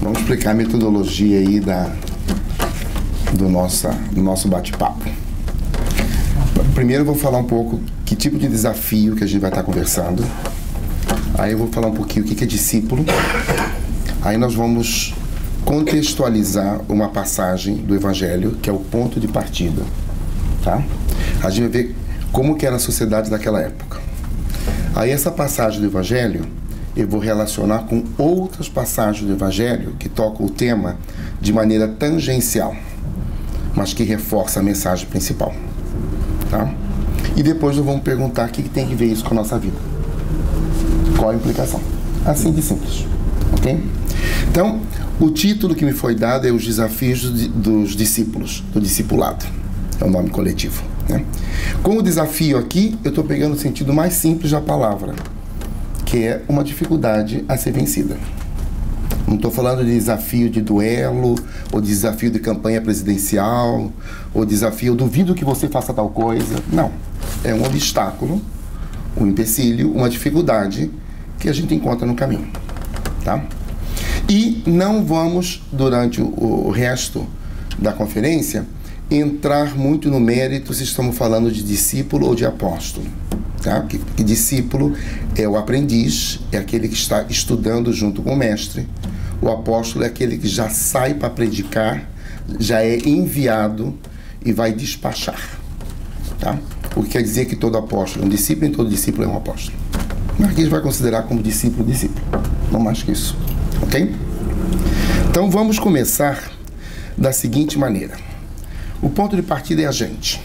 Vamos explicar a metodologia aí do nosso bate-papo. Primeiro eu vou falar um pouco que tipo de desafio que a gente vai estar conversando. Aí eu vou falar um pouquinho o que é discípulo. Aí nós vamos contextualizar uma passagem do Evangelho, que é o ponto de partida. Tá? A gente vai ver como que era a sociedade daquela época. Aí essa passagem do Evangelho eu vou relacionar com outras passagens do Evangelho que tocam o tema de maneira tangencial, mas que reforça a mensagem principal. Tá? E depois nós vamos perguntar o que tem que ver isso com a nossa vida. Qual a implicação? Assim de simples. Ok? Então, o título que me foi dado é Os Desafios dos Discípulos, do Discipulado. É o nome coletivo. Né? Com o desafio aqui, eu estou pegando o sentido mais simples da palavra, que é uma dificuldade a ser vencida. Não estou falando de desafio de duelo, ou desafio de campanha presidencial, ou desafio, eu duvido que você faça tal coisa. Não. É um obstáculo, um empecilho, uma dificuldade que a gente encontra no caminho. Tá? E não vamos, durante o resto da conferência, entrar muito no mérito se estamos falando de discípulo ou de apóstolo. Tá? Que discípulo é o aprendiz, é aquele que está estudando junto com o mestre. O apóstolo é aquele que já sai para predicar, já é enviado e vai despachar. Tá? O que quer dizer que todo apóstolo é um discípulo e todo discípulo é um apóstolo. Mas aqui a gente vai considerar como discípulo, não mais que isso. Ok? Então vamos começar da seguinte maneira. O ponto de partida é a gente.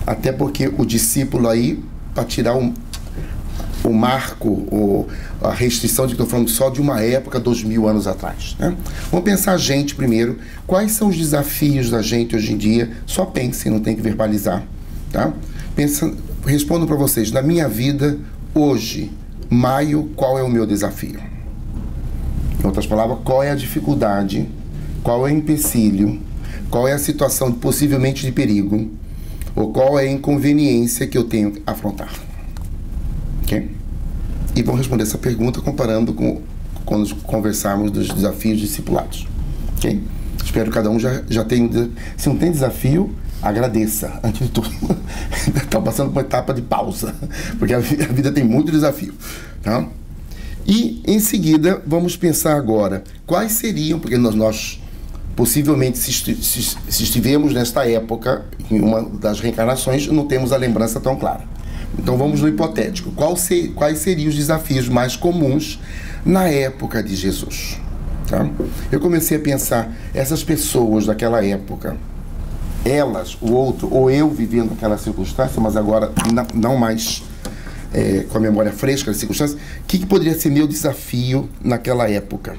Até porque o discípulo aí, para tirar o marco, ou a restrição de que estou falando só de uma época, 2000 anos atrás. Né? Vamos pensar a gente primeiro. Quais são os desafios da gente hoje em dia? Só pensem, não tem que verbalizar. Tá? Respondo para vocês. Na minha vida, hoje, maio, qual é o meu desafio? Em outras palavras, qual é a dificuldade? Qual é o empecilho? Qual é a situação possivelmente de perigo? Ou qual é a inconveniência que eu tenho que afrontar? Ok? E vamos responder essa pergunta comparando com quando conversarmos dos desafios discipulados. Ok? Espero que cada um já tenha... Se não tem desafio, agradeça, antes de tudo. Está passando por uma etapa de pausa, porque a vida tem muito desafio. Tá? E, em seguida, vamos pensar agora quais seriam, porque nós possivelmente, se estivermos nesta época, em uma das reencarnações, não temos a lembrança tão clara. Então vamos no hipotético. Quais seriam os desafios mais comuns na época de Jesus? Tá? Eu comecei a pensar, essas pessoas daquela época, elas, o outro, ou eu vivendo aquela circunstância, mas agora não mais com a memória fresca das circunstâncias, o que poderia ser meu desafio naquela época?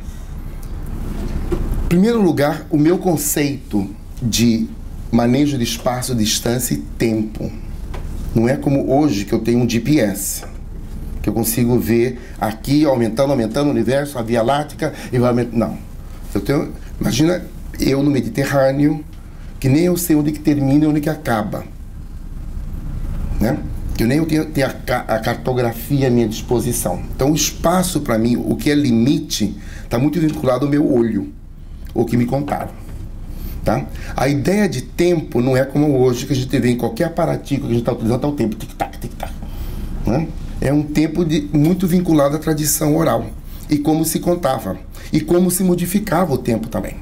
Em primeiro lugar, o meu conceito de manejo de espaço, distância e tempo. Não é como hoje que eu tenho um GPS, que eu consigo ver aqui aumentando o universo, a Via Láctea, e vai aumentando. Não. Imagina eu no Mediterrâneo, que nem eu sei onde que termina e onde que acaba. Né? Que eu nem tenho a cartografia à minha disposição. Então o espaço para mim, o que é limite, está muito vinculado ao meu olho. O que me contaram. Tá? A ideia de tempo não é como hoje, que a gente vê em qualquer aparatico que a gente está utilizando, está o tempo, tic-tac, tic-tac. Né? É um tempo muito vinculado à tradição oral. E como se contava. E como se modificava o tempo também.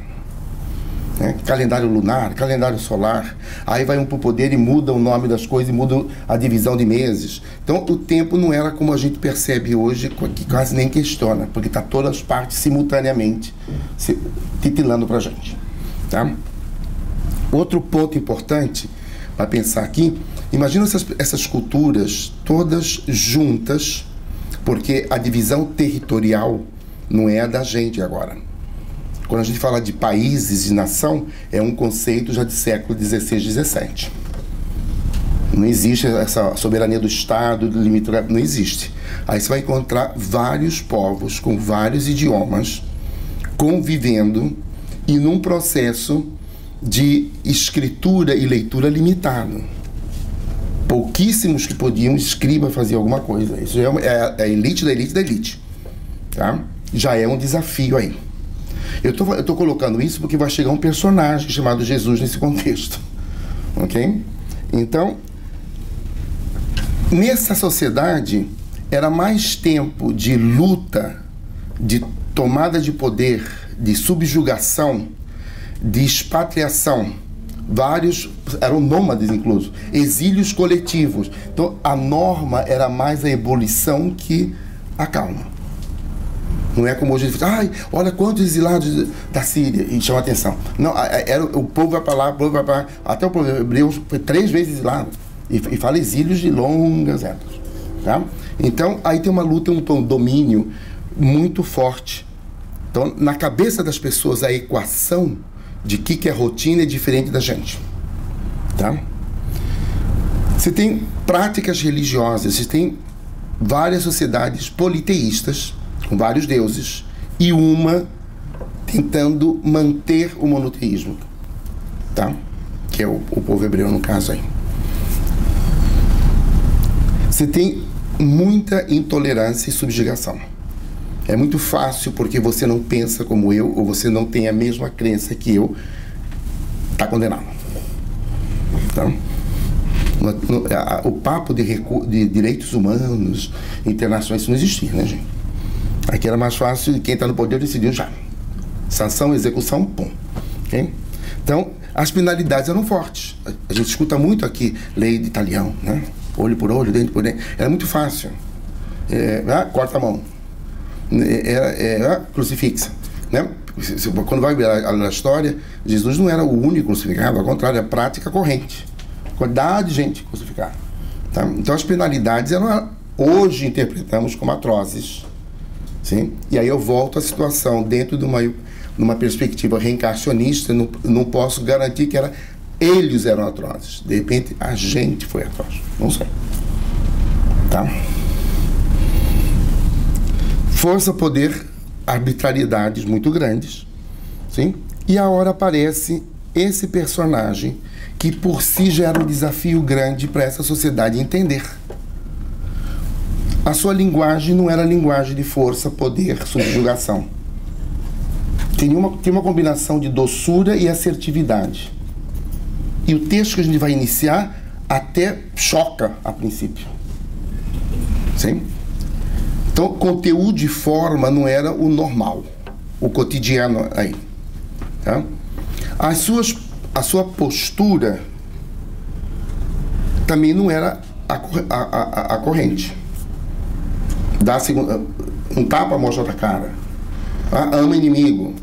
Né? Calendário lunar, calendário solar. Aí vai um para o poder e muda o nome das coisas, e muda a divisão de meses. Então o tempo não era como a gente percebe hoje, que quase nem questiona, porque está todas as partes simultaneamente titilando para a gente. Tá? Outro ponto importante para pensar aqui, imagina essas culturas todas juntas, porque a divisão territorial não é a da gente agora. Quando a gente fala de países e nação, é um conceito já de século XVI, XVII. Não existe essa soberania do Estado, do limite, não existe. Aí você vai encontrar vários povos com vários idiomas convivendo e num processo de escritura e leitura limitado. Pouquíssimos que podiam, escriba, fazer alguma coisa. Isso é a elite da elite da elite. Tá? Já é um desafio aí. Eu tô colocando isso porque vai chegar um personagem chamado Jesus nesse contexto. Ok? Então, nessa sociedade, era mais tempo de luta, de tomada de poder, de subjugação, de expatriação. Vários eram nômades, incluso, exílios coletivos. Então, a norma era mais a ebulição que a calma. Não é como hoje ele fala, ai, olha quantos exilados da Síria, e chama atenção. Não, o povo vai para lá, o povo vai para lá. Até o povo hebreu foi 3 vezes exilado. E fala exílios de longas épocas. Tá? Então, aí tem uma luta, um domínio muito forte. Então, na cabeça das pessoas, a equação de que é rotina é diferente da gente. Tá? Você tem práticas religiosas, você tem várias sociedades politeístas, com vários deuses, e uma tentando manter o monoteísmo. Tá? Que é o povo hebreu, no caso aí. Você tem muita intolerância e subjugação. É muito fácil porque você não pensa como eu, ou você não tem a mesma crença que eu, está condenado. Então, o papo de direitos humanos, internacionais, isso não existia, né, gente? Aqui era mais fácil, quem está no poder decidiu já. Sanção, execução, pum. Okay? Então, as penalidades eram fortes. A gente escuta muito aqui, lei de Italião, né? Olho por olho, dente por dente. Era muito fácil. Corta a mão. Crucifixa, né? Quando vai ver a história, Jesus não era o único crucificado, ao contrário, é a prática corrente. Quantidade de gente crucificada. Tá? Então as penalidades hoje interpretamos como atrozes. Sim? E aí eu volto à situação dentro de uma perspectiva reencarnacionista, não posso garantir que eles eram atrozes. De repente a gente foi atroz. Não sei. Tá? Força, poder, arbitrariedades muito grandes, sim? E a hora aparece esse personagem que por si já era um desafio grande para essa sociedade entender. A sua linguagem não era linguagem de força, poder, subjugação. Tem uma combinação de doçura e assertividade. E o texto que a gente vai iniciar até choca a princípio. Sim? Então, conteúdo e forma não era o normal, o cotidiano aí. Tá? A sua postura também não era a corrente. Dá um tapa, mostra outra cara. Ama inimigo.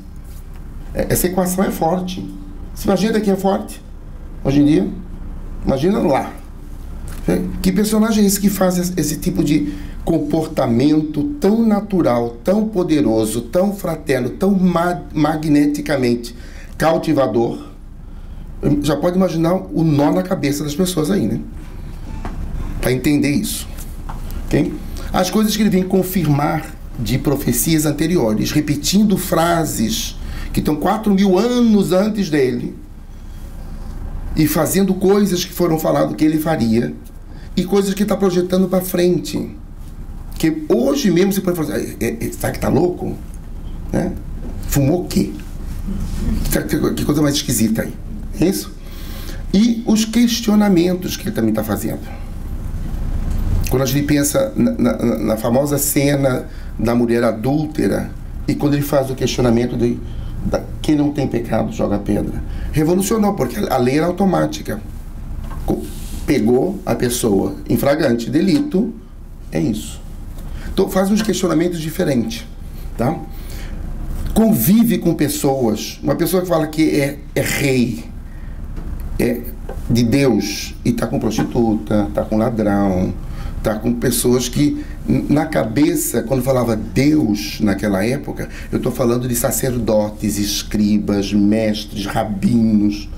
Essa equação é forte. Você imagina quem é forte hoje em dia? Imagina lá. Que personagem é esse que faz esse tipo de comportamento tão natural, tão poderoso, tão fraterno, tão magneticamente cautivador? Já pode imaginar o nó na cabeça das pessoas aí, né? Para entender isso. Okay? As coisas que ele vem confirmar de profecias anteriores, repetindo frases que estão 4.000 anos antes dele e fazendo coisas que foram faladas que ele faria e coisas que está projetando para frente. Que hoje mesmo você pode falar, será que tá louco? Né? Fumou o quê? Que coisa mais esquisita aí. É isso? E os questionamentos que ele também está fazendo. Quando a gente pensa na famosa cena da mulher adúltera e quando ele faz o questionamento de quem não tem pecado joga pedra. Revolucionou, porque a lei era automática. Pegou a pessoa em flagrante delito, é isso. Então faz uns questionamentos diferentes, tá? Convive com pessoas, uma pessoa que fala que é rei, é de Deus, e está com prostituta, está com ladrão, está com pessoas que, na cabeça, quando falava Deus naquela época, eu estou falando de sacerdotes, escribas, mestres, rabinos.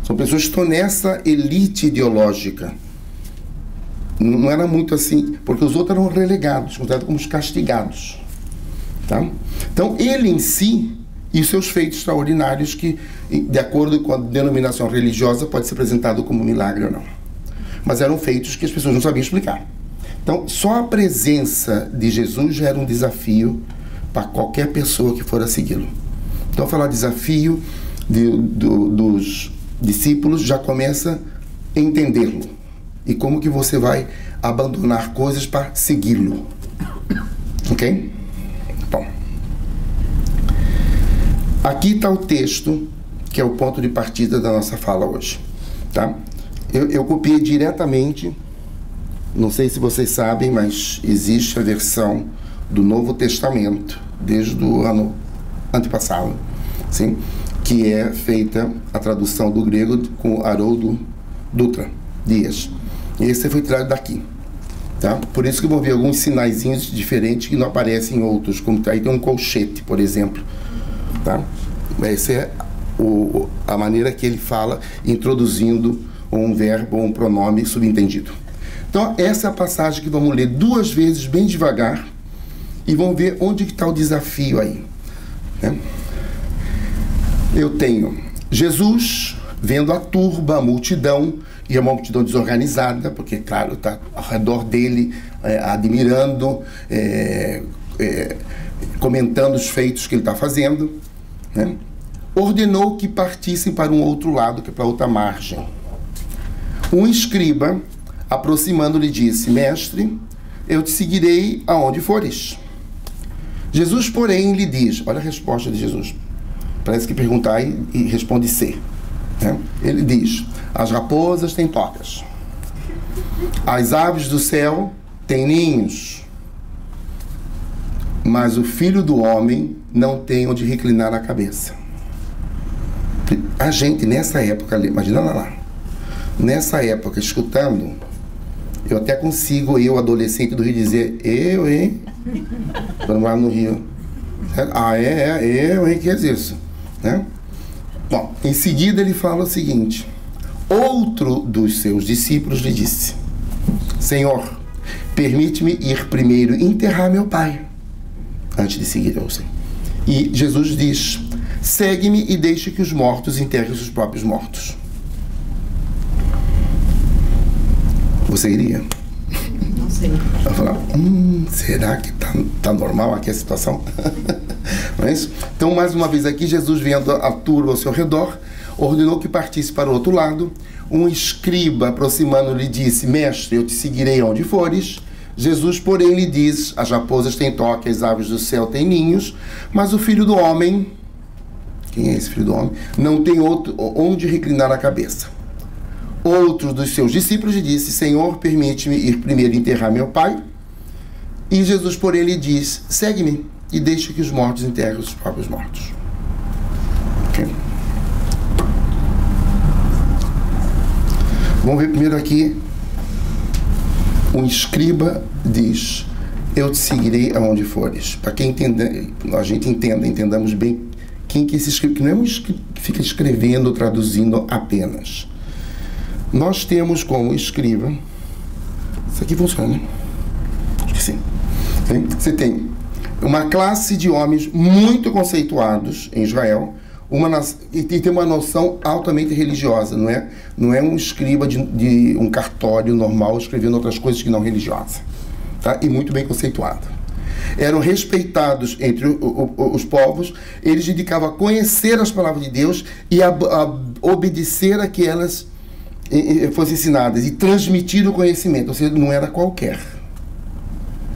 São pessoas que estão nessa elite ideológica. Não era muito assim, porque os outros eram relegados, considerados como os castigados. Tá? Então, ele em si e os seus feitos extraordinários que, de acordo com a denominação religiosa, pode ser apresentado como milagre ou não. Mas eram feitos que as pessoas não sabiam explicar. Então, só a presença de Jesus já era um desafio para qualquer pessoa que for a segui-lo. Então, falar desafio dos discípulos já começa a entendê-lo. E como que você vai abandonar coisas para segui-lo. Ok? Bom. Aqui está o texto, que é o ponto de partida da nossa fala hoje. Tá? Eu copiei diretamente, não sei se vocês sabem, mas existe a versão do Novo Testamento, desde o ano antepassado, sim? Que é feita a tradução do grego com Haroldo Dutra Dias. Esse foi tirado daqui. Tá? Por isso que vão ver alguns sinaizinhos diferentes que não aparecem em outros, como aí tem um colchete, por exemplo. Tá? Essa é a maneira que ele fala, introduzindo um verbo ou um pronome subentendido. Então, essa é a passagem que vamos ler 2 vezes, bem devagar, e vamos ver onde está o desafio aí. Né? Eu tenho Jesus vendo a turba, a multidão, e é uma multidão desorganizada, porque, claro, está ao redor dele, admirando, comentando os feitos que ele está fazendo, né? Ordenou que partissem para um outro lado, que é para outra margem. Um escriba, aproximando-lhe, disse: Mestre, eu te seguirei aonde fores. Jesus, porém, lhe diz, olha a resposta de Jesus, parece que perguntar e responde ser, né? Ele diz: as raposas têm tocas, as aves do céu têm ninhos, mas o Filho do Homem não tem onde reclinar a cabeça. A gente, nessa época, imagina lá, nessa época, escutando, eu até consigo, eu, adolescente do Rio, dizer: eu, hein? Quando eu no Rio. Eu, hein? Que é isso? Né? Bom, em seguida ele fala o seguinte: outro dos seus discípulos lhe disse: Senhor, permite-me ir primeiro enterrar meu pai, antes de seguir você. E Jesus diz: segue-me e deixe que os mortos enterrem os próprios mortos. Você iria? Não sei. Vai falar: será que tá normal aqui a situação? Não é isso? Então, mais uma vez aqui, Jesus, vendo a turba ao seu redor, ordenou que partisse para o outro lado. Um escriba, aproximando-lhe, disse: Mestre, eu te seguirei onde fores. Jesus, porém, lhe diz: as raposas têm toca, as aves do céu têm ninhos, mas o Filho do Homem, quem é esse Filho do Homem? Não tem onde reclinar a cabeça. Outro dos seus discípulos lhe disse: Senhor, permite-me ir primeiro enterrar meu pai. E Jesus, porém, lhe diz: segue-me e deixa que os mortos enterrem os próprios mortos. Okay. Vamos ver primeiro aqui. Um escriba diz: eu te seguirei aonde fores. Para quem entender, a gente entendamos bem quem que é esse escriba, que não é um escriba que fica escrevendo, traduzindo apenas. Nós temos como escriba, isso aqui funciona, né? Acho que sim. Você tem uma classe de homens muito conceituados em Israel, e tem uma noção altamente religiosa, não é um escriba de um cartório normal escrevendo outras coisas que não religiosas, tá? E muito bem conceituado. Eram respeitados entre os povos, eles dedicavam a conhecer as palavras de Deus e a obedecer a que elas fossem ensinadas e transmitir o conhecimento. Ou seja, não era qualquer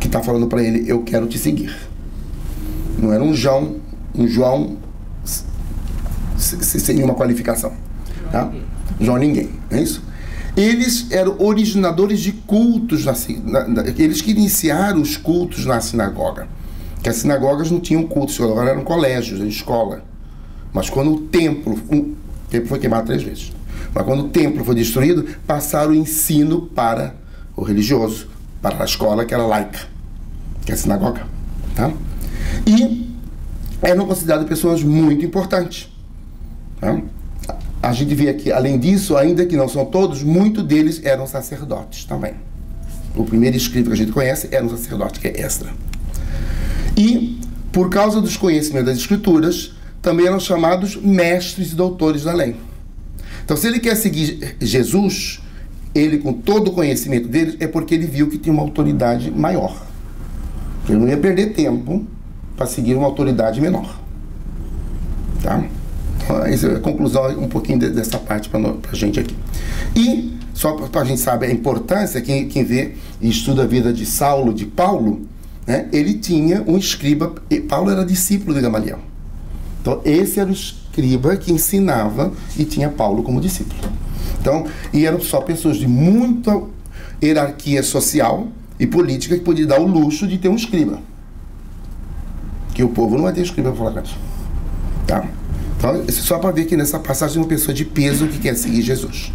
que está falando para ele: eu quero te seguir. Não era um João sem nenhuma qualificação, tá? João ninguém, não é isso? Eles eram originadores de cultos, eles que iniciaram os cultos na sinagoga, que as sinagogas não tinham cultos, agora eram colégios, escola. Mas quando o templo foi queimado 3 vezes, mas quando o templo foi destruído, passaram o ensino para o religioso, para a escola que era laica, que é a sinagoga, tá? E eram consideradas pessoas muito importantes. Tá? A gente vê aqui, além disso, ainda que não são todos, muitos deles eram sacerdotes também. O primeiro escriba que a gente conhece era um sacerdote, que é Esdras. E, por causa dos conhecimentos das Escrituras, também eram chamados mestres e doutores da lei. Então, se ele quer seguir Jesus, ele, com todo o conhecimento dele, é porque ele viu que tinha uma autoridade maior. Ele não ia perder tempo para seguir uma autoridade menor. Tá? Então, essa é a conclusão, um pouquinho dessa parte para a gente aqui. E, só para a gente saber a importância, quem vê e estuda a vida de Saulo, de Paulo, né, ele tinha um escriba, e Paulo era discípulo de Gamaliel. Então, esse era o escriba que ensinava e tinha Paulo como discípulo. Então, e eram só pessoas de muita hierarquia social e política que podiam dar o luxo de ter um escriba. Que o povo não vai ter escriba para falar com isso. Tá? Então, só para ver que nessa passagem é uma pessoa de peso que quer seguir Jesus.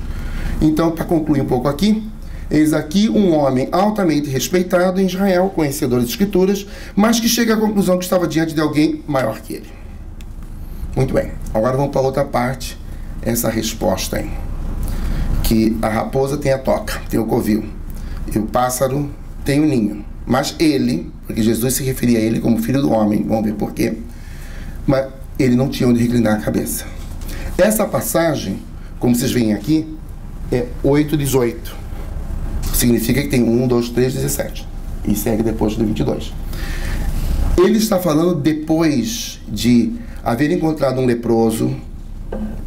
Então, para concluir um pouco aqui, eis aqui um homem altamente respeitado em Israel, conhecedor das Escrituras, mas que chega à conclusão que estava diante de alguém maior que ele. Muito bem. Agora vamos para outra parte, essa resposta aí. Que a raposa tem a toca, tem o covil, e o pássaro tem o ninho. Mas ele, porque Jesus se referia a ele como filho do homem, vamos ver por quê, mas ele não tinha onde reclinar a cabeça. Essa passagem, como vocês veem aqui, é 8:18. Significa que tem 1, 2, 3, 17. E segue depois do 22. Ele está falando depois de haver encontrado um leproso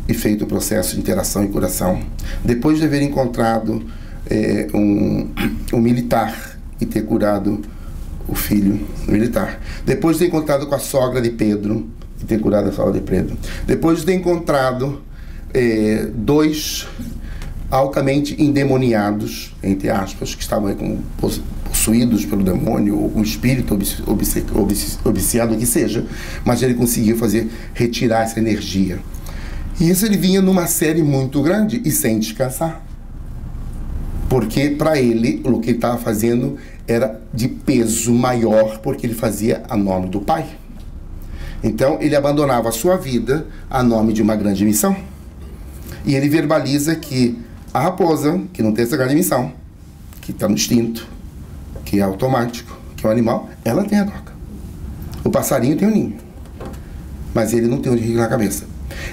e feito o processo de interação e curação. Depois de haver encontrado um militar e ter curado o filho militar. Depois de ter encontrado com a sogra de Pedro e ter curado a sogra de Pedro. Depois de ter encontrado 2 altamente endemoniados, entre aspas, que estavam possuídos pelo demônio, ou um espírito obsessiado, o que seja, mas ele conseguiu retirar essa energia. E isso ele vinha numa série muito grande e sem descansar. Porque para ele, o que ele estava fazendo era de peso maior, porque ele fazia a nome do Pai. Então, ele abandonava a sua vida a nome de uma grande missão. E ele verbaliza que a raposa, que não tem essa grande missão, que está no instinto, que é automático, que é um animal, ela tem a toca. O passarinho tem o ninho. Mas ele não tem onde reclinar a cabeça.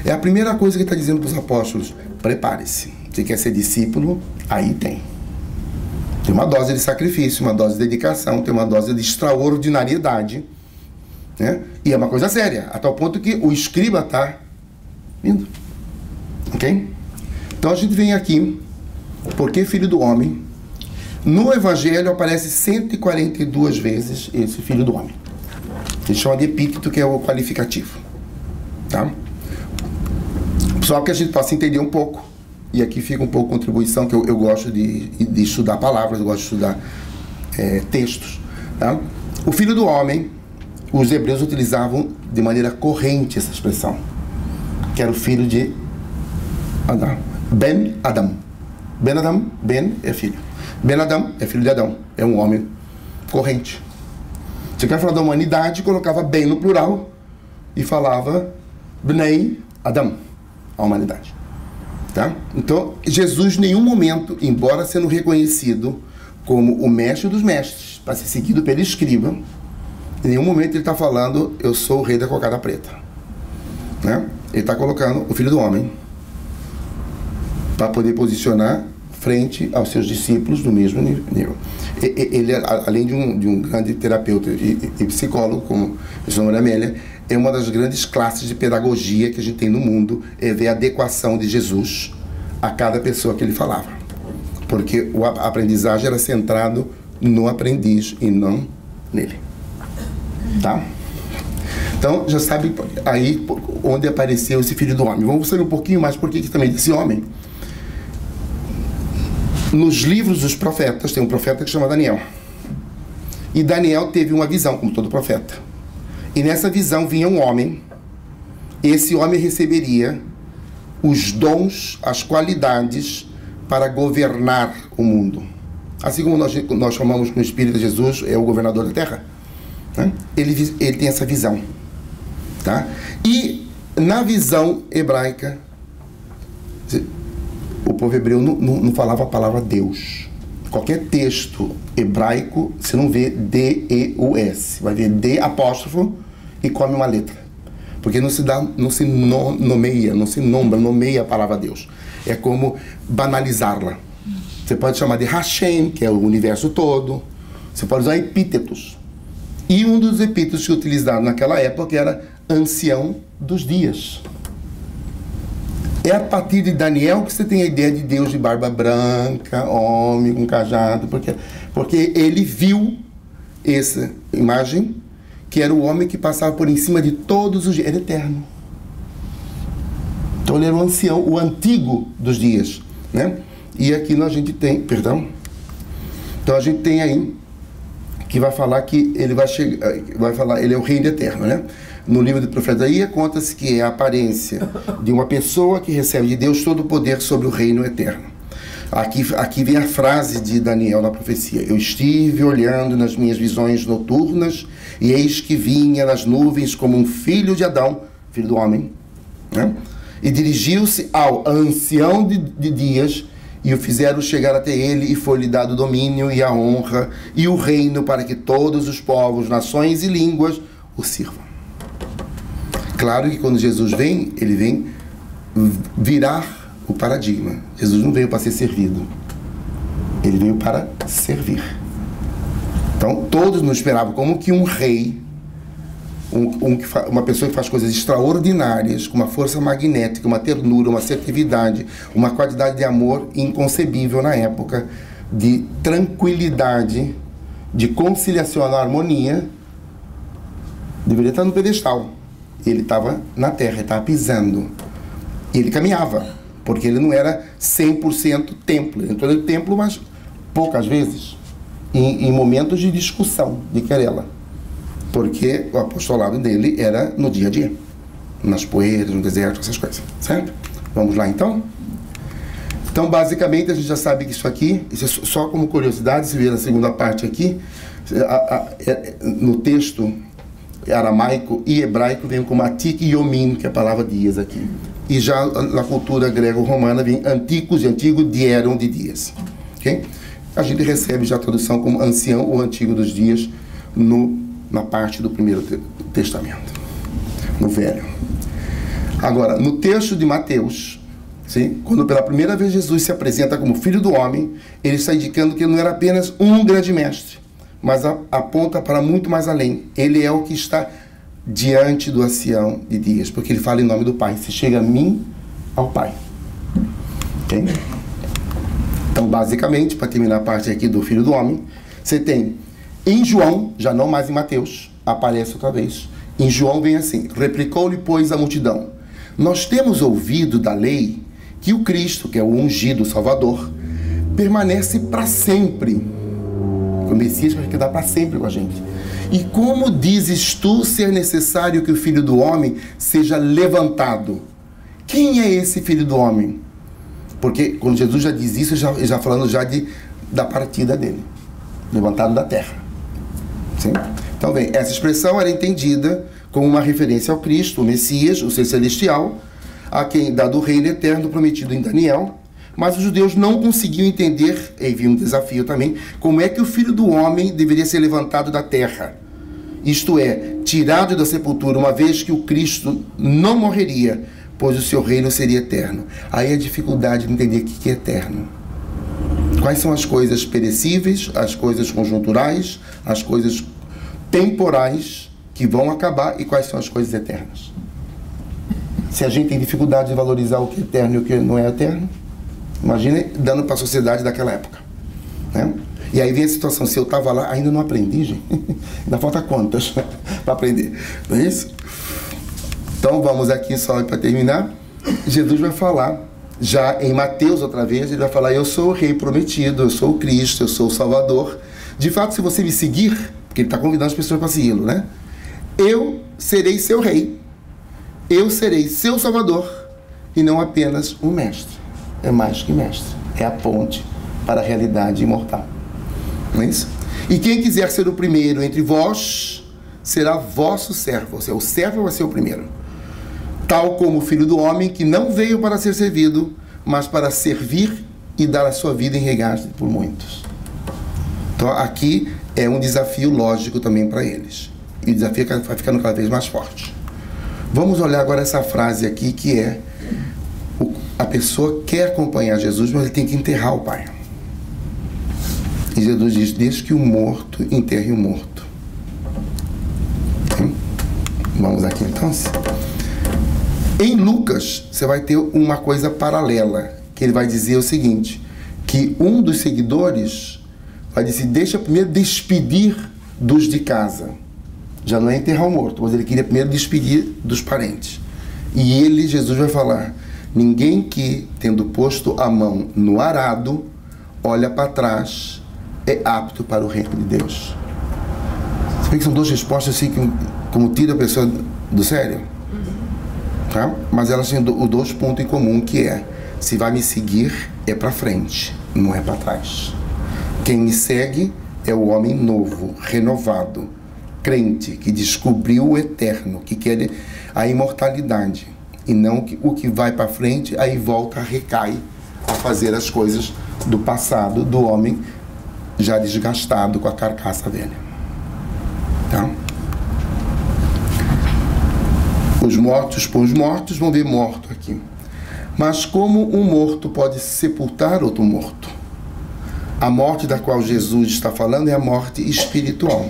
É a primeira coisa que ele está dizendo para os apóstolos: prepare-se. Você quer ser discípulo? Aí tem. Tem uma dose de sacrifício, uma dose de dedicação, tem uma dose de extraordinariedade, né? E é uma coisa séria, a tal ponto que o escriba está vindo. Ok? Então a gente vem aqui, porque filho do homem, no Evangelho aparece 142 vezes esse filho do homem. Ele chama de epíteto, que é o qualificativo. Tá? Só que a gente possa entender um pouco, e aqui fica um pouco a contribuição, que eu gosto de estudar palavras, eu gosto de estudar textos. Tá? O filho do homem, os hebreus utilizavam de maneira corrente essa expressão, que era o filho de Adão. Ben Adam. Ben Adam, Ben é filho. Ben Adam é filho de Adão, é um homem corrente. Se quer falar da humanidade, colocava Ben no plural e falava Bnei Adam, a humanidade. Tá? Então, Jesus, em nenhum momento, embora sendo reconhecido como o mestre dos mestres, para ser seguido pelo escriba, em nenhum momento ele está falando: eu sou o rei da cocada preta. Né? Ele está colocando o filho do homem para poder posicionar frente aos seus discípulos do mesmo nível. Ele, além de um grande terapeuta e psicólogo, como a senhora Amélia, é uma das grandes classes de pedagogia que a gente tem no mundo, é ver a adequação de Jesus a cada pessoa que ele falava. Porque a aprendizagem era centrado no aprendiz e não nele. Tá? Então, já sabe aí onde apareceu esse filho do homem. Vamos saber um pouquinho mais por que também desse homem. Nos livros dos profetas, tem um profeta que se chama Daniel. E Daniel teve uma visão, como todo profeta. E nessa visão vinha um homem. Esse homem receberia os dons, as qualidades para governar o mundo. Assim como nós chamamos no Espírito de Jesus, é o governador da terra. Né? Ele tem essa visão. Tá? E na visão hebraica, o povo hebreu não falava a palavra Deus. Qualquer texto hebraico, você não vê D-E-U-S. Vai ver D apóstrofo e come uma letra. Porque não se nomeia, não se nomeia a palavra Deus. É como banalizá-la. Você pode chamar de Hashem, que é o universo todo. Você pode usar epítetos. E um dos epítetos que utilizaram naquela época era ancião dos dias. É a partir de Daniel que você tem a ideia de Deus de barba branca, homem com cajado, porque ele viu essa imagem, que era o homem que passava por em cima de todos os dias, era eterno. Então ele era o ancião, o antigo dos dias, né? E aqui a gente tem, perdão, então a gente tem aí, que vai falar que ele vai chegar, vai falar, ele é o reino eterno, né? No livro do profeta Isaías, conta-se que é a aparência de uma pessoa que recebe de Deus todo o poder sobre o reino eterno. Aqui vem a frase de Daniel na profecia: eu estive olhando nas minhas visões noturnas, e eis que vinha nas nuvens como um filho de Adão, filho do homem, né? E dirigiu-se ao ancião de dias, e o fizeram chegar até ele, e foi-lhe dado o domínio e a honra e o reino, para que todos os povos, nações e línguas o sirvam. Claro que quando Jesus vem, ele vem virar o paradigma. Jesus não veio para ser servido, ele veio para servir. Então todos nos esperavam como que um rei, uma pessoa que faz coisas extraordinárias, com uma força magnética, uma ternura, uma assertividade, uma qualidade de amor inconcebível na época, de tranquilidade, de conciliação, harmonia, deveria estar no pedestal. Ele estava na terra, ele estava pisando. E ele caminhava, porque ele não era 100% templo. Ele entrou no templo, mas poucas vezes, em momentos de discussão, de querela. Porque o apostolado dele era no dia a dia, nas poeiras, no deserto, essas coisas, certo? Vamos lá, então? Então, basicamente, a gente já sabe que isso aqui, isso é só como curiosidade, se vê na segunda parte aqui, no texto aramaico e hebraico vem como atik e yomin, que é a palavra dias aqui. E já na cultura grego-romana vem anticos e antigo, dieron de dias. Okay? A gente recebe já a tradução como ancião ou antigo dos dias na parte do Primeiro Testamento, no Velho. Agora, no texto de Mateus, sim, quando pela primeira vez Jesus se apresenta como Filho do Homem, ele está indicando que ele não era apenas um grande mestre, mas aponta para muito mais além. Ele é o que está diante do ancião de dias, porque ele fala em nome do Pai: se chega a mim, ao Pai. Okay? Então, basicamente, para terminar a parte aqui do Filho do Homem, você tem em João, já não mais em Mateus, aparece outra vez. Em João vem assim: replicou-lhe, pois, a multidão: nós temos ouvido da lei que o Cristo, que é o ungido, o Salvador, permanece para sempre. O Messias vai quedar para sempre com a gente. E como dizes tu ser necessário que o Filho do Homem seja levantado? Quem é esse Filho do Homem? Porque quando Jesus já diz isso, já falando já da partida dele, levantado da terra. Sim? Então, bem, essa expressão era entendida como uma referência ao Cristo, o Messias, o ser celestial, a quem dado o reino eterno prometido em Daniel. Mas os judeus não conseguiam entender, e havia um desafio também, como é que o Filho do Homem deveria ser levantado da terra. Isto é, tirado da sepultura, uma vez que o Cristo não morreria, pois o seu reino seria eterno. Aí a dificuldade de entender o que é eterno. Quais são as coisas perecíveis, as coisas conjunturais, as coisas temporais que vão acabar, e quais são as coisas eternas? Se a gente tem dificuldade de valorizar o que é eterno e o que não é eterno, imagine dando para a sociedade daquela época, né? E aí vem a situação: se eu estava lá, ainda não aprendi, gente. Ainda falta contas para aprender, não é isso? Então vamos aqui só para terminar. Jesus vai falar, já em Mateus outra vez, ele vai falar: eu sou o rei prometido, eu sou o Cristo, eu sou o Salvador. De fato, se você me seguir, porque ele está convidando as pessoas para segui-lo, né? Eu serei seu rei, eu serei seu Salvador, e não apenas um mestre. É mais que mestre, é a ponte para a realidade imortal. Não é isso? E quem quiser ser o primeiro entre vós, será vosso servo. Ou seja, o servo vai ser o primeiro. Tal como o Filho do Homem, que não veio para ser servido, mas para servir e dar a sua vida em resgate por muitos. Então aqui é um desafio lógico também para eles. E o desafio vai ficando cada vez mais forte. Vamos olhar agora essa frase aqui, que é: a pessoa quer acompanhar Jesus, mas ele tem que enterrar o Pai. E Jesus diz: desde que o morto enterre o morto. Vamos aqui então. Em Lucas, você vai ter uma coisa paralela, que ele vai dizer o seguinte, que um dos seguidores vai dizer, deixa primeiro despedir dos de casa. Já não é enterrar o morto, mas ele queria primeiro despedir dos parentes. E ele, Jesus, vai falar, ninguém que, tendo posto a mão no arado, olha para trás, é apto para o reino de Deus. Você vê que são duas respostas assim, como tira a pessoa do sério? Tá? Mas elas têm dois pontos em comum, que é, se vai me seguir, é para frente, não é para trás. Quem me segue é o homem novo, renovado, crente, que descobriu o eterno, que quer a imortalidade, e não o que vai para frente, aí volta, recai a fazer as coisas do passado, do homem já desgastado com a carcaça velha. Tá? Os mortos por os mortos, vão ver morto aqui. Mas como um morto pode sepultar outro morto? A morte da qual Jesus está falando é a morte espiritual.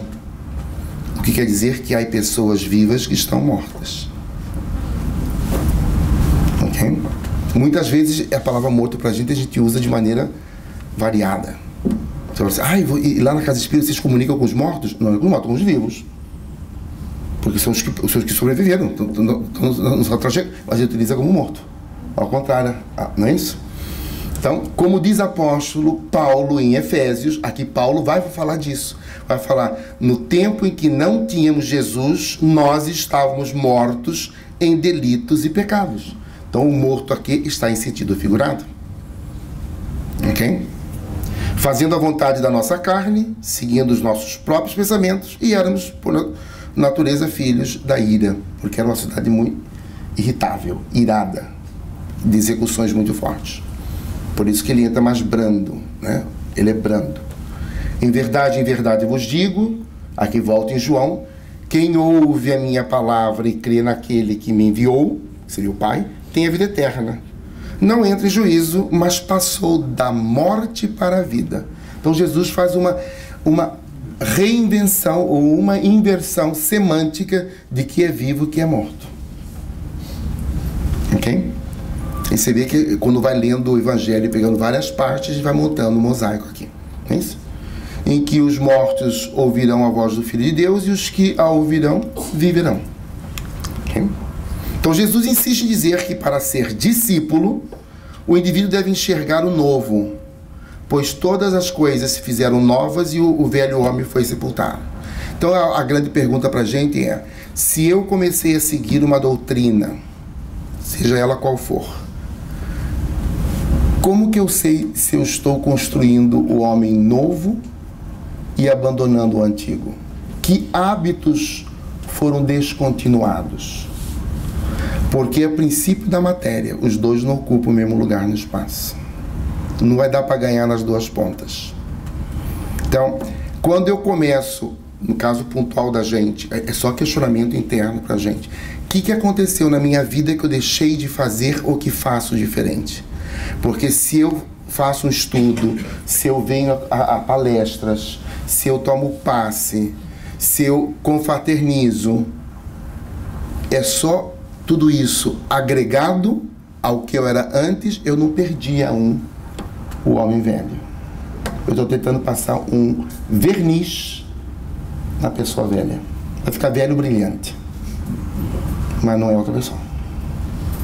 O que quer dizer que há pessoas vivas que estão mortas. Ok? Muitas vezes a palavra morto para a gente usa de maneira variada. Você fala assim, e lá na casa espírita vocês comunicam com os mortos? Não é com os mortos, com os vivos. Porque são os que sobreviveram. Não só trajeto, mas ele utiliza como morto. Ao contrário, não é isso? Então, como diz o apóstolo Paulo em Efésios, aqui Paulo vai falar disso. Vai falar, no tempo em que não tínhamos Jesus, nós estávamos mortos em delitos e pecados. Então, o morto aqui está em sentido figurado. Ok? Fazendo a vontade da nossa carne, seguindo os nossos próprios pensamentos, e éramos, por natureza, filhos da ira, porque era uma sociedade muito irritável, irada, de execuções muito fortes. Por isso que ele entra mais brando, né? Ele é brando. Em verdade vos digo, aqui volta em João, quem ouve a minha palavra e crê naquele que me enviou, que seria o Pai, tem a vida eterna. Não entra em juízo, mas passou da morte para a vida. Então Jesus faz uma reinvenção ou uma inversão semântica de que é vivo e que é morto. Ok? E você vê que quando vai lendo o Evangelho, pegando várias partes, vai montando um mosaico aqui. Não é isso? Em que os mortos ouvirão a voz do Filho de Deus e os que a ouvirão viverão. Okay? Então Jesus insiste em dizer que para ser discípulo, o indivíduo deve enxergar o novo, pois todas as coisas se fizeram novas e o velho homem foi sepultado. Então a grande pergunta para a gente é, se eu comecei a seguir uma doutrina, seja ela qual for, como que eu sei se eu estou construindo o homem novo e abandonando o antigo? Que hábitos foram descontinuados? Porque a princípio da matéria, os dois não ocupam o mesmo lugar no espaço. Não vai dar para ganhar nas duas pontas. Então, quando eu começo, no caso pontual da gente, é só questionamento interno para a gente. O que aconteceu na minha vida que eu deixei de fazer ou que faço diferente? Porque se eu faço um estudo, se eu venho a palestras, se eu tomo passe, se eu confraternizo, é só tudo isso agregado ao que eu era antes, eu não perdi o homem velho. Eu estou tentando passar um verniz na pessoa velha. Vai ficar velho brilhante. Mas não é outra pessoa.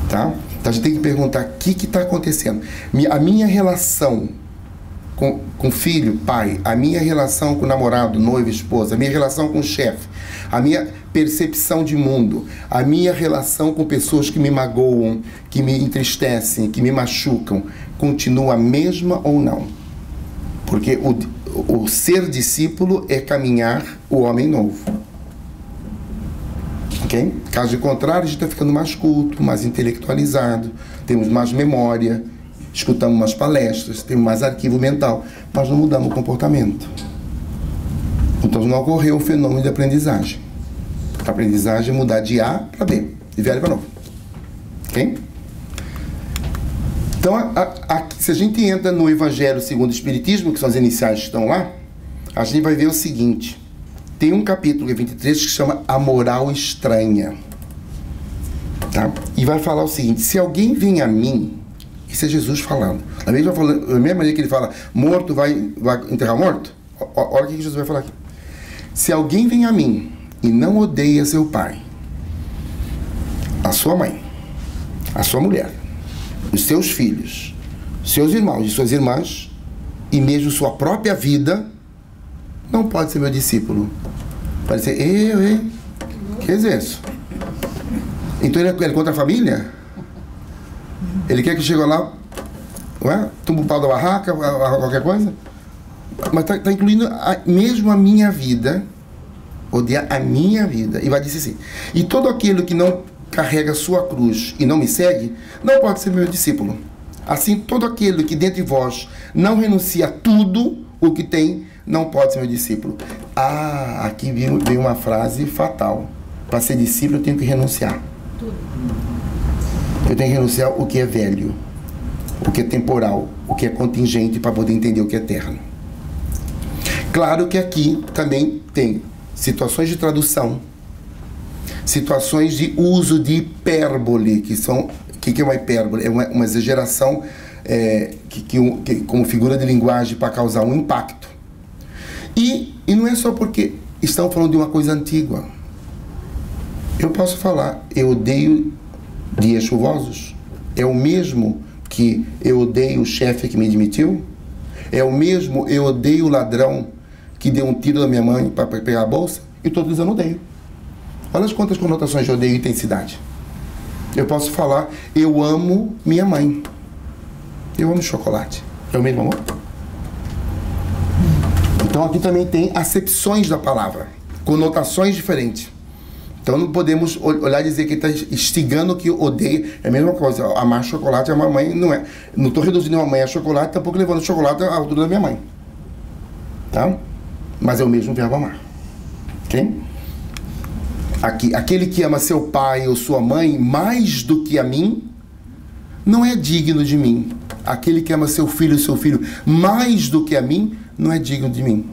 Tá? Então a gente tem que perguntar o que está acontecendo. A minha relação com filho, pai, a minha relação com namorado, noivo, esposa, a minha relação com o chefe, a minha percepção de mundo, a minha relação com pessoas que me magoam, que me entristecem, que me machucam, continua a mesma ou não? Porque o ser discípulo é caminhar o homem novo. Okay? Caso contrário, a gente está ficando mais culto, mais intelectualizado, temos mais memória, escutamos mais palestras, temos mais arquivo mental, mas não mudamos o comportamento. Então não ocorreu o fenômeno de aprendizagem. A aprendizagem é mudar de A para B, de velho para novo. Ok? Então, se a gente entra no Evangelho segundo o Espiritismo, que são as iniciais que estão lá, a gente vai ver o seguinte, tem um capítulo, 23, que chama A Moral Estranha. Tá? E vai falar o seguinte: se alguém vem a mim, isso é Jesus falando, da mesma maneira que ele fala, morto vai enterrar morto, olha o que Jesus vai falar aqui. Se alguém vem a mim e não odeia seu pai, a sua mãe, a sua mulher, os seus filhos, seus irmãos e suas irmãs, e mesmo sua própria vida, não pode ser meu discípulo. Pode ser, que é isso? Então ele é contra a família? Ele quer que chegue lá, tumba o pau da barraca, qualquer coisa? Mas está incluindo mesmo a minha vida, odiar a minha vida. E vai dizer assim: e todo aquele que não carrega sua cruz e não me segue, não pode ser meu discípulo. Assim, todo aquele que dentre vós não renuncia a tudo o que tem, não pode ser meu discípulo. Aqui vem uma frase fatal. Para ser discípulo eu tenho que renunciar. Eu tenho que renunciar o que é velho, o que é temporal, o que é contingente, para poder entender o que é eterno. Claro que aqui também tem situações de tradução, situações de uso de hipérbole, que são... O que é uma hipérbole? É uma exageração como figura de linguagem para causar um impacto. E não é só porque estão falando de uma coisa antiga. Eu posso falar, eu odeio dias chuvosos. É o mesmo que eu odeio o chefe que me demitiu? É o mesmo eu odeio o ladrão que deu um tiro na minha mãe para pegar a bolsa? E todos eu não odeio. Olha as quantas conotações de odeio e intensidade. Eu posso falar, eu amo minha mãe. Eu amo chocolate. É o mesmo amor? Então aqui também tem acepções da palavra, conotações diferentes. Então não podemos olhar e dizer que ele está instigando que odeia. É a mesma coisa, amar chocolate, amar mãe, não é. Não estou reduzindo a mãe a chocolate, tampouco levando chocolate à altura da minha mãe. Tá? Mas é o mesmo verbo amar. Ok? Aqui, aquele que ama seu pai ou sua mãe mais do que a mim, não é digno de mim. Aquele que ama seu filho mais do que a mim, não é digno de mim.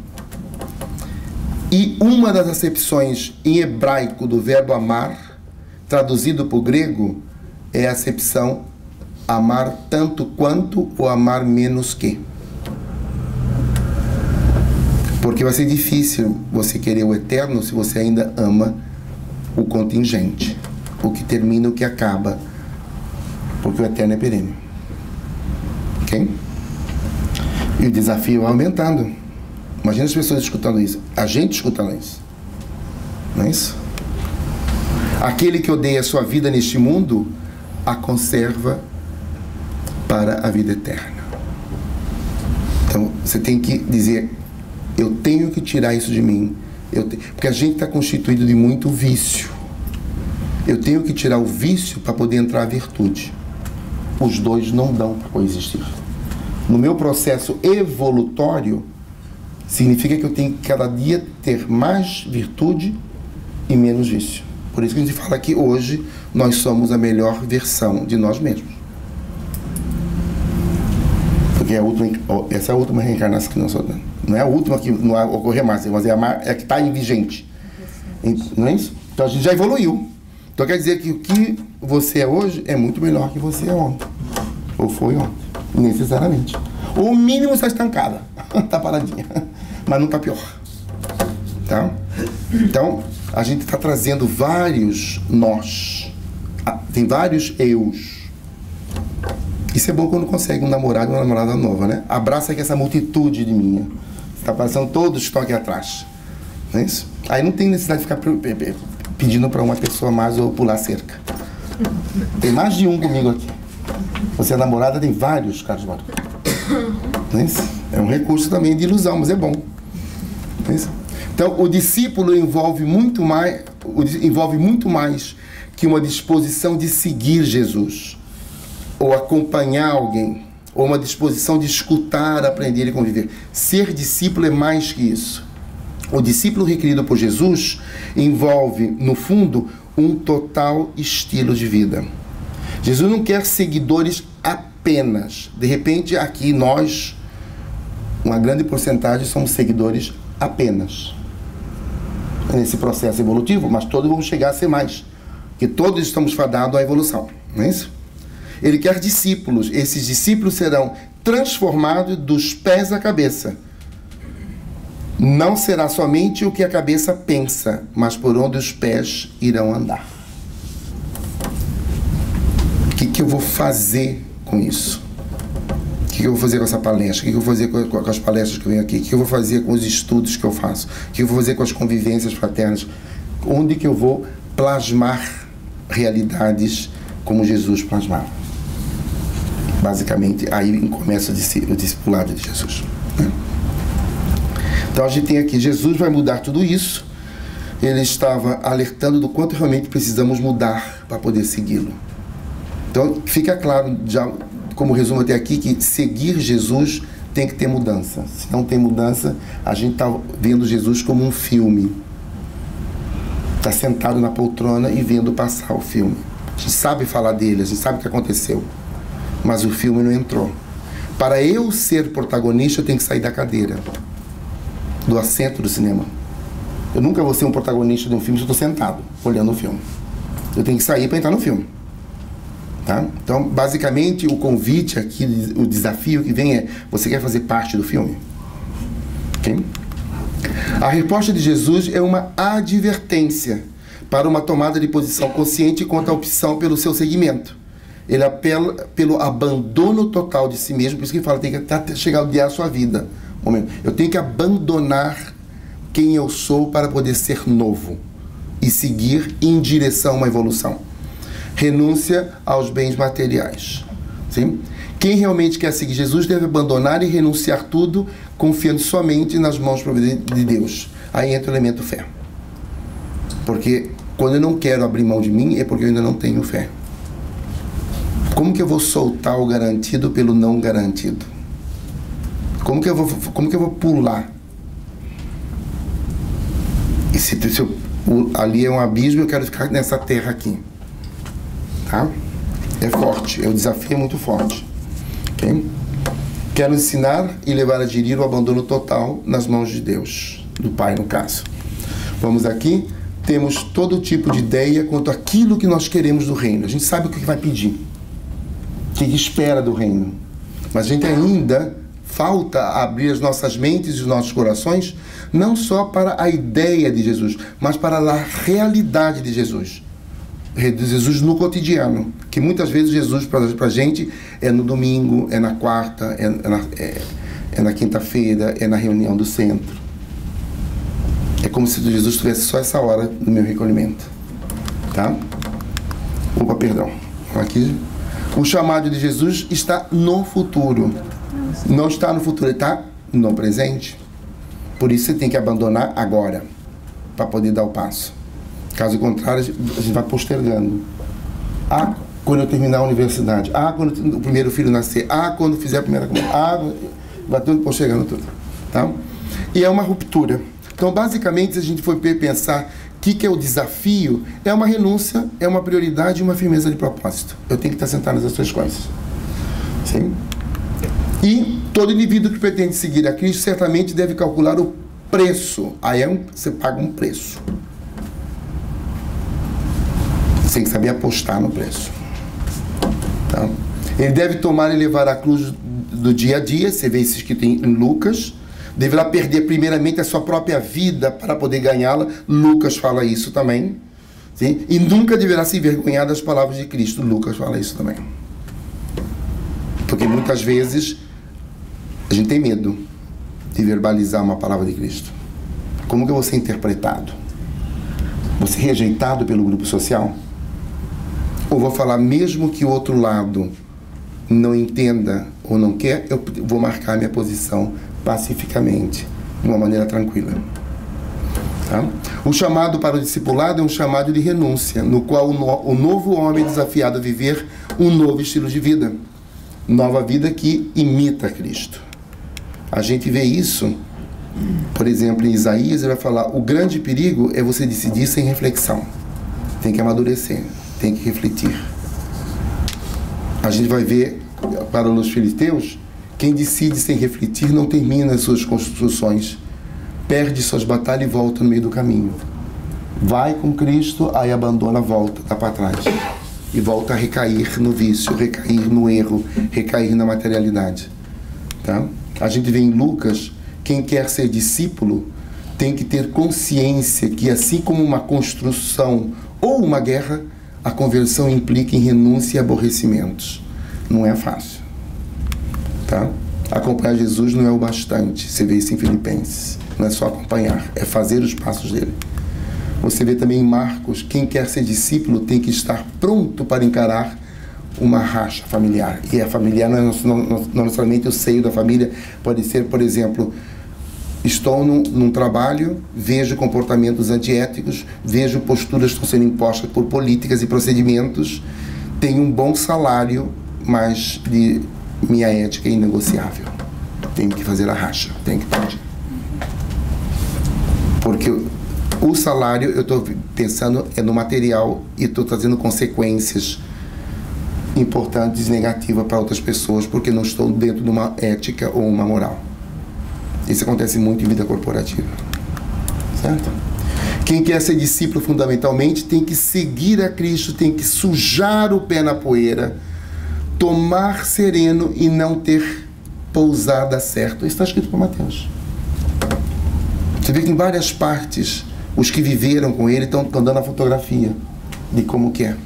E uma das acepções em hebraico do verbo amar, traduzido para o grego, é a acepção amar tanto quanto ou amar menos que. Porque vai ser difícil você querer o eterno se você ainda ama o contingente, o que termina, o que acaba, porque o eterno é perene. Ok? E o desafio vai aumentando. Imagina as pessoas escutando isso, a gente escutando isso, não é isso? Aquele que odeia a sua vida neste mundo, a conserva para a vida eterna. Então você tem que dizer, eu tenho que tirar isso de mim. Porque a gente está constituído de muito vício. Eu tenho que tirar o vício para poder entrar a virtude. Os dois não dão para coexistir. No meu processo evolutório, significa que eu tenho que cada dia ter mais virtude e menos vício. Por isso que a gente fala que hoje nós somos a melhor versão de nós mesmos. Porque essa é a última reencarnação que nós somos. Não é a última que não vai ocorrer mais, mas é a que está em vigente. Não é isso? Então a gente já evoluiu. Então quer dizer que o que você é hoje é muito melhor que você é ontem. Ou foi ontem. Necessariamente. Ou o mínimo está estancada. Está paradinha. Mas não está pior. Tá? Então a gente está trazendo vários nós. Tem vários eus. Isso é bom quando consegue um namorado ou uma namorada nova, né? Abraça aqui essa multitude de minha. Está passando todos que estão aqui atrás. Não é isso? Aí não tem necessidade de ficar pedindo para uma pessoa mais ou pular cerca. Tem mais de um comigo aqui. Você é namorada, tem vários, Carlos Mauro. Não é isso? É um recurso também de ilusão, mas é bom. Não é isso? Então, o discípulo envolve muito mais que uma disposição de seguir Jesus, ou acompanhar alguém, ou uma disposição de escutar, aprender e conviver. Ser discípulo é mais que isso. O discípulo requerido por Jesus envolve, no fundo, um total estilo de vida. Jesus não quer seguidores apenas. De repente, aqui nós, uma grande porcentagem, somos seguidores apenas. nesse processo evolutivo, mas todos vão chegar a ser mais. Porque todos estamos fadados à evolução, não é isso? Ele quer discípulos. Esses discípulos serão transformados dos pés à cabeça. Não será somente o que a cabeça pensa, mas por onde os pés irão andar. O que eu vou fazer com isso? O que eu vou fazer com essa palestra? O que eu vou fazer com as palestras que eu venho aqui? O que eu vou fazer com os estudos que eu faço? O que eu vou fazer com as convivências fraternas? Onde que eu vou plasmar realidades como Jesus plasmava? Basicamente, aí começa o discipulado de Jesus, né? Então a gente tem aqui, Jesus vai mudar tudo isso. Ele estava alertando do quanto realmente precisamos mudar para poder segui-lo. Então fica claro, já como resumo até aqui, que seguir Jesus tem que ter mudança. Se não tem mudança, a gente está vendo Jesus como um filme. Está sentado na poltrona e vendo passar o filme. A gente sabe falar dele, a gente sabe o que aconteceu, mas o filme não entrou. Para eu ser protagonista, eu tenho que sair da cadeira, do assento do cinema. Eu nunca vou ser um protagonista de um filme se eu estou sentado, olhando o filme. Eu tenho que sair para entrar no filme. Tá? Então, basicamente, o convite aqui, o desafio que vem é: você quer fazer parte do filme? Okay? A resposta de Jesus é uma advertência para uma tomada de posição consciente quanto à opção pelo seu seguimento. Ele apela pelo abandono total de si mesmo, por isso que ele fala, tem que até chegar a odiar a sua vida. Eu tenho que abandonar quem eu sou para poder ser novo e seguir em direção a uma evolução. Renúncia aos bens materiais. Sim? Quem realmente quer seguir Jesus deve abandonar e renunciar tudo, confiando somente nas mãos providentes de Deus. Aí entra o elemento fé. Porque quando eu não quero abrir mão de mim, é porque eu ainda não tenho fé. Como que eu vou soltar o garantido pelo não garantido? Como que eu vou pular? E se ali é um abismo, eu quero ficar nessa terra aqui. Tá? É forte, o desafio é muito forte. Okay? Quero ensinar e levar a gerir o abandono total nas mãos de Deus, do Pai no caso. Vamos aqui, temos todo tipo de ideia quanto àquilo que nós queremos do reino. A gente sabe o que vai pedir, o que espera do reino, mas a gente ainda falta abrir as nossas mentes e os nossos corações, não só para a ideia de Jesus, mas para a realidade de Jesus. Jesus no cotidiano, que muitas vezes Jesus para a gente é no domingo, é na quarta, é na quinta-feira, é na reunião do centro. É como se Jesus tivesse só essa hora no meu recolhimento. Tá? Opa, perdão. Aqui. O chamado de Jesus está no futuro. Não está no futuro, ele está no presente. Por isso você tem que abandonar agora, para poder dar o passo. Caso contrário, a gente vai postergando. Quando eu terminar a universidade. Quando o primeiro filho nascer. Quando fizer a primeira comunhão. Vai tudo postergando tudo. Tá? E é uma ruptura. Então, basicamente, se a gente for pensar o que é o desafio, é uma renúncia, é uma prioridade e uma firmeza de propósito. Eu tenho que estar sentado nessas três coisas. Sim? E todo indivíduo que pretende seguir a Cristo certamente deve calcular o preço. Aí você paga um preço. Você tem que saber apostar no preço. Tá? Ele deve tomar e levar a cruz do dia a dia. Você vê isso escrito em Lucas. Deverá perder primeiramente a sua própria vida para poder ganhá-la. Lucas fala isso também. Sim? E nunca deverá se envergonhar das palavras de Cristo. Lucas fala isso também. Porque muitas vezes a gente tem medo de verbalizar uma palavra de Cristo. Como que eu vou ser interpretado? Vou ser rejeitado pelo grupo social? Ou vou falar mesmo que o outro lado não entenda ou não quer, eu vou marcar minha posição pacificamente, de uma maneira tranquila. Tá? O chamado para o discipulado é um chamado de renúncia, no qual o novo homem é desafiado a viver um novo estilo de vida. Nova vida que imita Cristo. A gente vê isso, por exemplo, em Isaías, ele vai falar, o grande perigo é você decidir sem reflexão. Tem que amadurecer, tem que refletir. A gente vai ver, para os filisteus, quem decide sem refletir não termina as suas construções, perde suas batalhas e volta no meio do caminho. Vai com Cristo, aí abandona, volta, dá para trás. E volta a recair no vício, recair no erro, recair na materialidade. Tá? A gente vê em Lucas, quem quer ser discípulo tem que ter consciência que, assim como uma construção ou uma guerra, a conversão implica em renúncia e aborrecimentos. Não é fácil. Tá? Acompanhar Jesus não é o bastante. Você vê isso em Filipenses. Não é só acompanhar, é fazer os passos dele. Você vê também em Marcos, quem quer ser discípulo tem que estar pronto para encarar uma racha familiar. E a familiar não necessariamente o seio da família, pode ser, por exemplo, estou num trabalho, vejo comportamentos antiéticos, vejo posturas que estão sendo impostas por políticas e procedimentos, tenho um bom salário, mas minha ética é inegociável. Tenho que fazer a racha, tenho que partir. Porque o salário, eu estou pensando, é no material e estou trazendo consequências importantes e negativas para outras pessoas, porque não estou dentro de uma ética ou uma moral. Isso acontece muito em vida corporativa. Certo? Quem quer ser discípulo, fundamentalmente, tem que seguir a Cristo, tem que sujar o pé na poeira, tomar sereno e não ter pousada certa. Isso está escrito por Mateus. Você vê que em várias partes, os que viveram com ele estão dando a fotografia de como que é.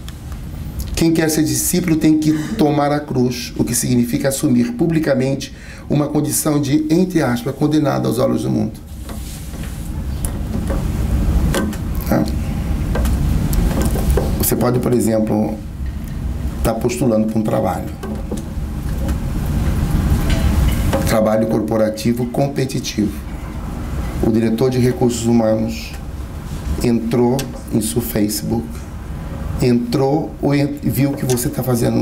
Quem quer ser discípulo tem que tomar a cruz, o que significa assumir publicamente uma condição de, entre aspas, condenado aos olhos do mundo. Tá? Você pode, por exemplo, estar postulando para um trabalho corporativo competitivo. O diretor de recursos humanos entrou em seu Facebook, viu que você está fazendo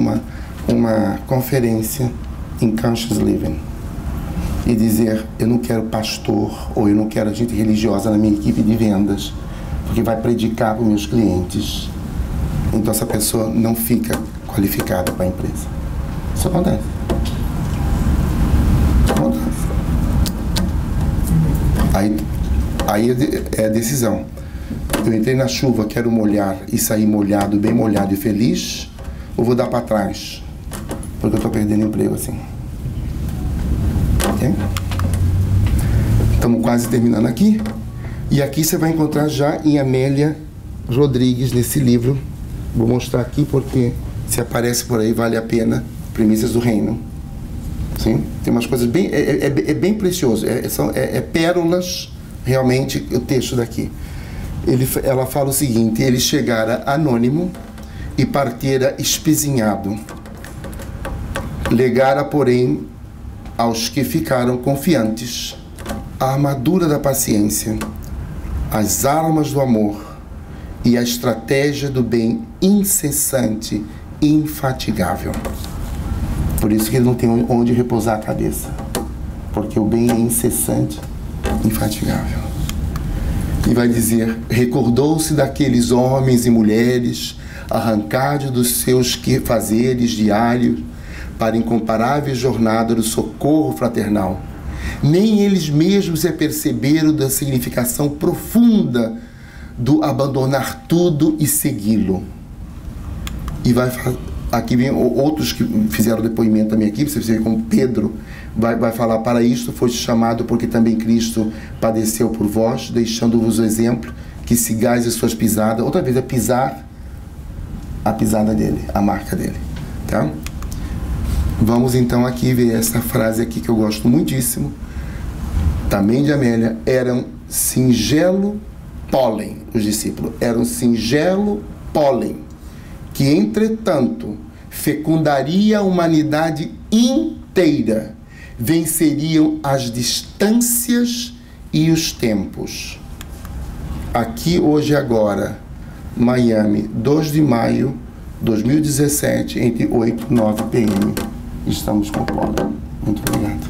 uma conferência em Conscious Living e dizer, eu não quero pastor ou eu não quero gente religiosa na minha equipe de vendas, porque vai predicar para os meus clientes. Então essa pessoa não fica qualificada para a empresa. Isso acontece. Isso acontece. Aí é a decisão. Eu entrei na chuva, quero molhar e sair molhado, bem molhado e feliz, ou vou dar para trás? Porque eu estou perdendo emprego assim. Ok? Estamos quase terminando aqui. E aqui você vai encontrar já em Amélia Rodrigues, nesse livro. Vou mostrar aqui porque se aparece por aí, vale a pena. Premissas do Reino. Sim? Tem umas coisas bem... É bem precioso. É pérolas, realmente, o texto daqui. Ela fala o seguinte: ele chegara anônimo e partira espezinhado. Legara, porém, aos que ficaram confiantes a armadura da paciência, as armas do amor e a estratégia do bem incessante e infatigável. Por isso que ele não tem onde repousar a cabeça, porque o bem é incessante e infatigável. E vai dizer, recordou-se daqueles homens e mulheres, arrancados dos seus quefazeres diários, para incomparável jornada do socorro fraternal. Nem eles mesmos se perceberam da significação profunda do abandonar tudo e segui-lo. E aqui vem outros que fizeram depoimento também aqui, você vê como Pedro vai falar, para isto foste chamado, porque também Cristo padeceu por vós, deixando-vos o exemplo, que sigais as suas pisadas. Outra vez é pisar a pisada dele, a marca dele. Tá? Vamos então aqui ver essa frase aqui que eu gosto muitíssimo, também de Amélia. Eram singelo pólen, os discípulos, eram singelo pólen, que entretanto fecundaria a humanidade inteira, venceriam as distâncias e os tempos. Aqui, hoje e agora, Miami, 2 de maio de 2017, entre 8 e 9 p.m. Estamos com pólen. Muito obrigado.